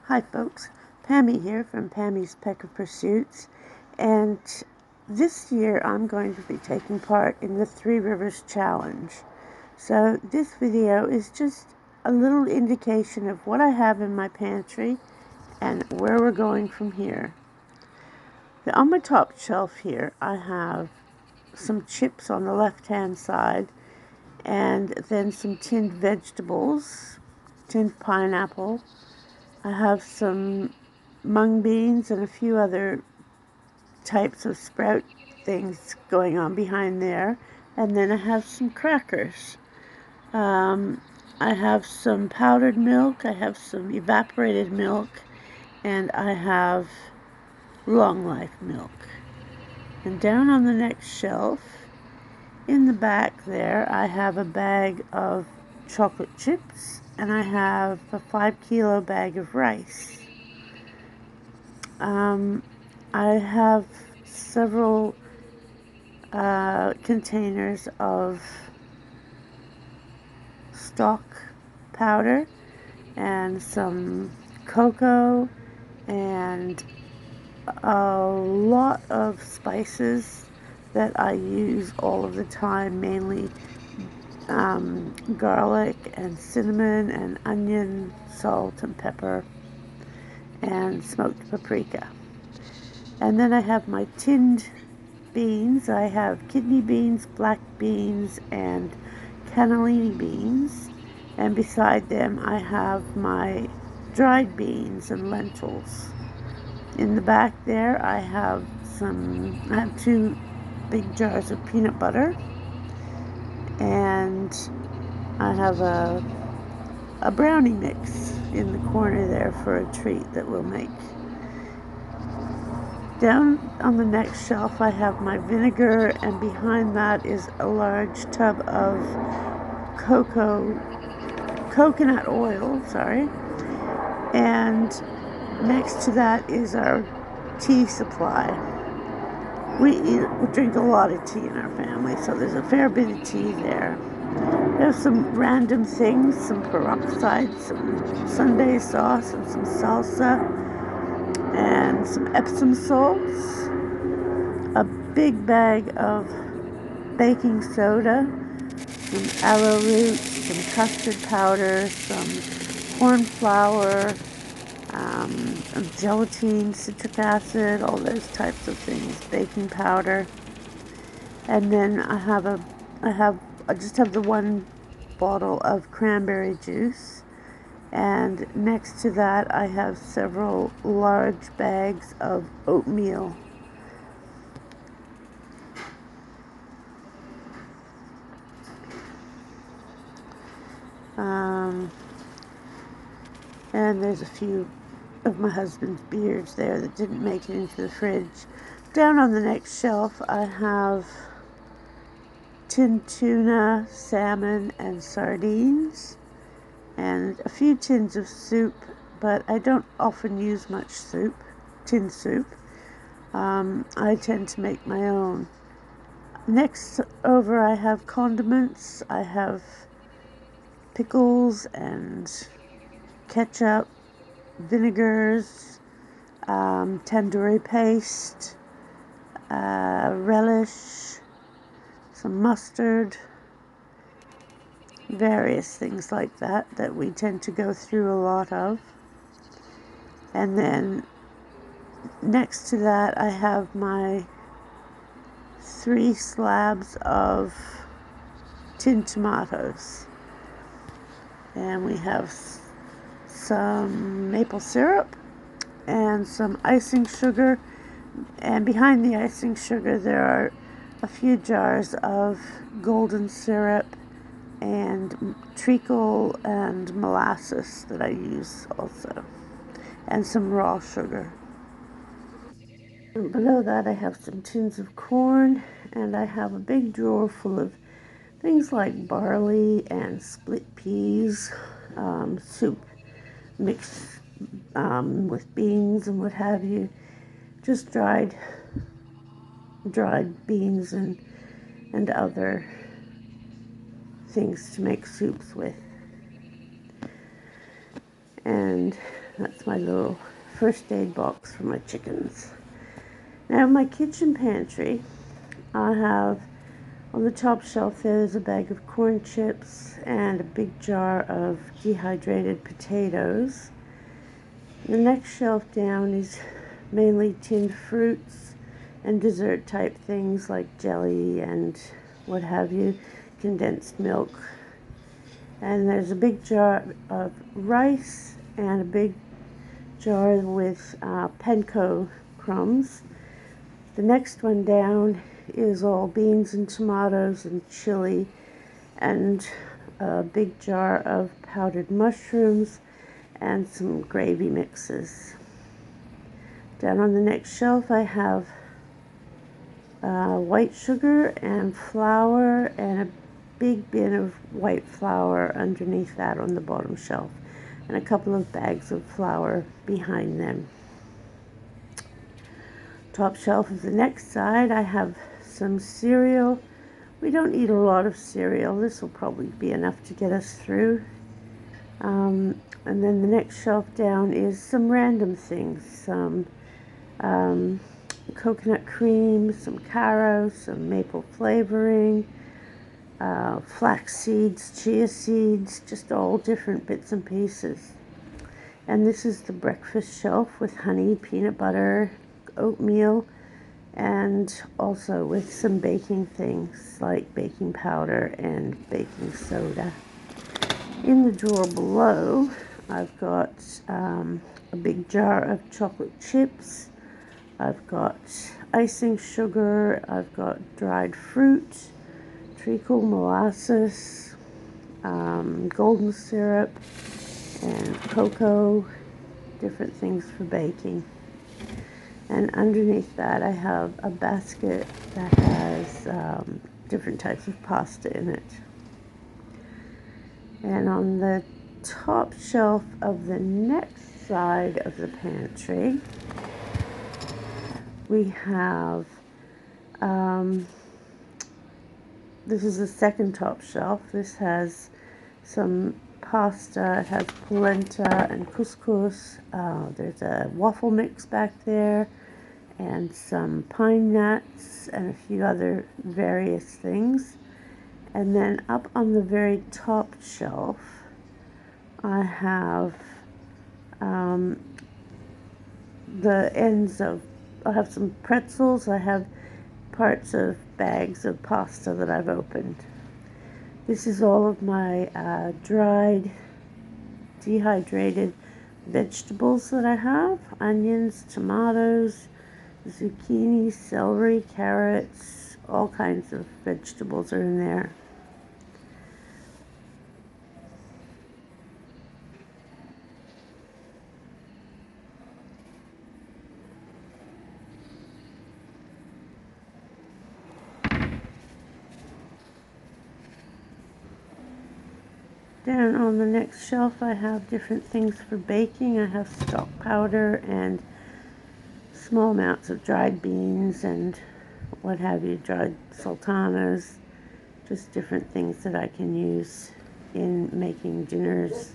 Hi folks, Pammy here from Pammy's Peck of Pursuits, and this year I'm going to be taking part in the Three Rivers Challenge. So this video is just a little indication of what I have in my pantry and where we're going from here. On my top shelf here I have some chips on the left hand side, and then some tinned vegetables, tinned pineapple. I have some mung beans and a few other types of sprout things going on behind there. And then I have some crackers. I have some powdered milk, I have some evaporated milk, and I have long life milk. And down on the next shelf, in the back there, I have a bag of chocolate chips, and I have a 5-kilo bag of rice. I have several containers of stock powder and some cocoa and a lot of spices that I use all of the time, mainly garlic and cinnamon and onion, salt and pepper, and smoked paprika. And then I have my tinned beans. I have kidney beans, black beans, and cannellini beans. And beside them I have my dried beans and lentils. In the back there I have 2 big jars of peanut butter, and I have a brownie mix in the corner there for a treat that we'll make. Down on the next shelf I have my vinegar, and behind that is a large tub of coconut oil, and next to that is our tea supply. We drink a lot of tea in our family, so there's a fair bit of tea there. There's some random things, some peroxide, some Sunday sauce, and some salsa, and some Epsom salts, a big bag of baking soda, some arrowroot, some custard powder, some corn flour, gelatin, citric acid, all those types of things, baking powder. And then I just have the 1 bottle of cranberry juice. And next to that I have several large bags of oatmeal. And there's a few of my husband's beers there that didn't make it into the fridge. Down on the next shelf I have tinned tuna, salmon, and sardines, and a few tins of soup, but I don't often use much tin soup. I tend to make my own. Next over I have condiments. I have pickles and ketchup, vinegars, tandoori paste, relish, some mustard, various things like that we tend to go through a lot of. And then next to that I have my 3 slabs of tinned tomatoes, and we have some maple syrup and some icing sugar, and behind the icing sugar there are a few jars of golden syrup and treacle and molasses that I use also, and some raw sugar. And below that I have some tins of corn, and I have a big drawer full of things like barley and split peas, soup mixed with beans and what have you, just dried beans and other things to make soups with. And that's my little first aid box for my chickens. Now in my kitchen pantry, I have on the top shelf there's a bag of corn chips and a big jar of dehydrated potatoes. The next shelf down is mainly tinned fruits and dessert type things like jelly and what have you, condensed milk. And there's a big jar of rice and a big jar with panko crumbs. The next one down is all beans and tomatoes and chili and a big jar of powdered mushrooms and some gravy mixes. Down on the next shelf I have white sugar and flour and a big bin of white flour underneath that on the bottom shelf, and a couple of bags of flour behind them. Top shelf of the next side I have some cereal. We don't eat a lot of cereal. This will probably be enough to get us through. And then the next shelf down is some random things, some coconut cream, some caro, some maple flavoring, flax seeds, chia seeds, just all different bits and pieces. And this is the breakfast shelf with honey, peanut butter, oatmeal, and also with some baking things like baking powder and baking soda. In the drawer below, I've got a big jar of chocolate chips. I've got icing sugar. I've got dried fruit, treacle molasses, golden syrup, and cocoa, different things for baking. And underneath that I have a basket that has different types of pasta in it. And on the top shelf of the next side of the pantry, we have, this is the second top shelf. This has some pasta. It has polenta and couscous. There's a waffle mix back there and some pine nuts and a few other various things. And then up on the very top shelf, I have the ends of, I have some pretzels, I have parts of bags of pasta that I've opened. This is all of my dried, dehydrated vegetables that I have. Onions, tomatoes, zucchini, celery, carrots, all kinds of vegetables are in there. Down on the next shelf I have different things for baking. I have stock powder and small amounts of dried beans and what have you, dried sultanas, just different things that I can use in making dinners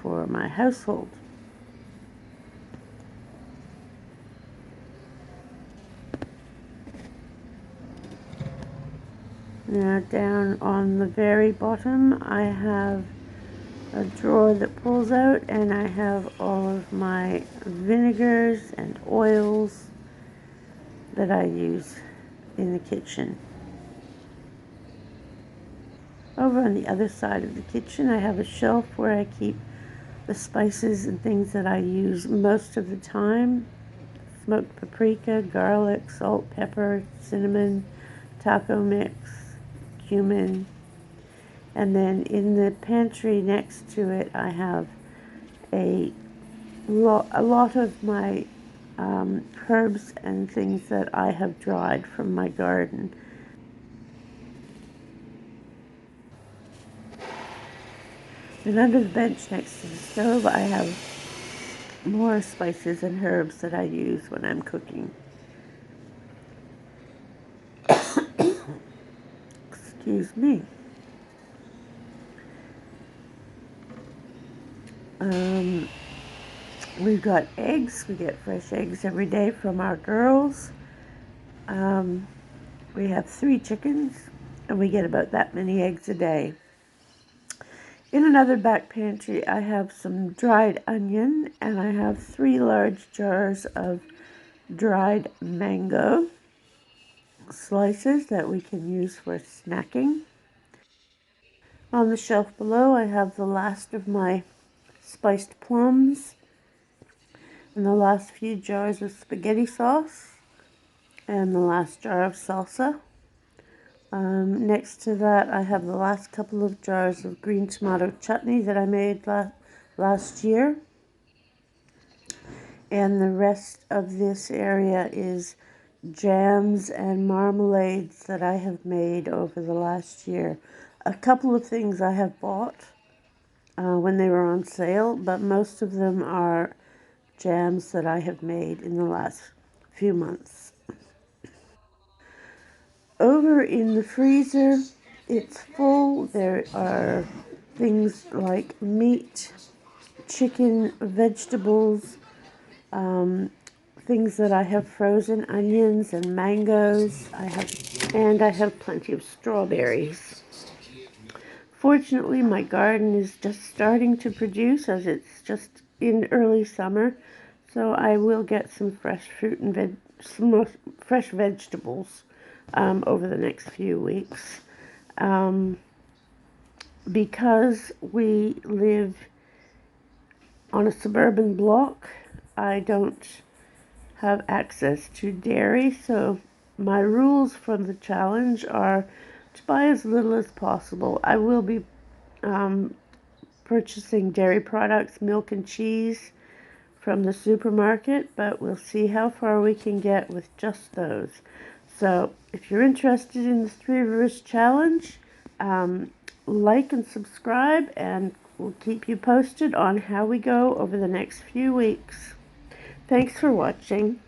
for my household. Now down on the very bottom I have a drawer that pulls out, and I have all of my vinegars and oils that I use in the kitchen. Over on the other side of the kitchen I have a shelf where I keep the spices and things that I use most of the time. Smoked paprika, garlic, salt, pepper, cinnamon, taco mix, cumin. And then in the pantry next to it I have a lot of my herbs and things that I have dried from my garden. And under the bench next to the stove I have more spices and herbs that I use when I'm cooking. Excuse me. Um, we've got eggs. We get fresh eggs every day from our girls. Um, we have 3 chickens, and we get about that many eggs a day. In another back pantry, I have some dried onion, and I have 3 large jars of dried mango slices that we can use for snacking. On the shelf below, I have the last of my spiced plums and the last few jars of spaghetti sauce and the last jar of salsa. Next to that, I have the last couple of jars of green tomato chutney that I made last year. And the rest of this area is jams and marmalades that I have made over the last year. A couple of things I have bought when they were on sale, but most of them are jams that I have made in the last few months. Over in the freezer, it's full. There are things like meat, chicken, vegetables, things that I have frozen, onions and mangoes. I have plenty of strawberries. Fortunately, my garden is just starting to produce as it's just in early summer, so I will get some fresh fruit and some fresh vegetables over the next few weeks. Because we live on a suburban block, I don't have access to dairy, so my rules from the challenge are to buy as little as possible. I will be purchasing dairy products, milk and cheese from the supermarket, but we'll see how far we can get with just those. So if you're interested in the 3 Rivers Challenge, like and subscribe, and we'll keep you posted on how we go over the next few weeks. Thanks for watching.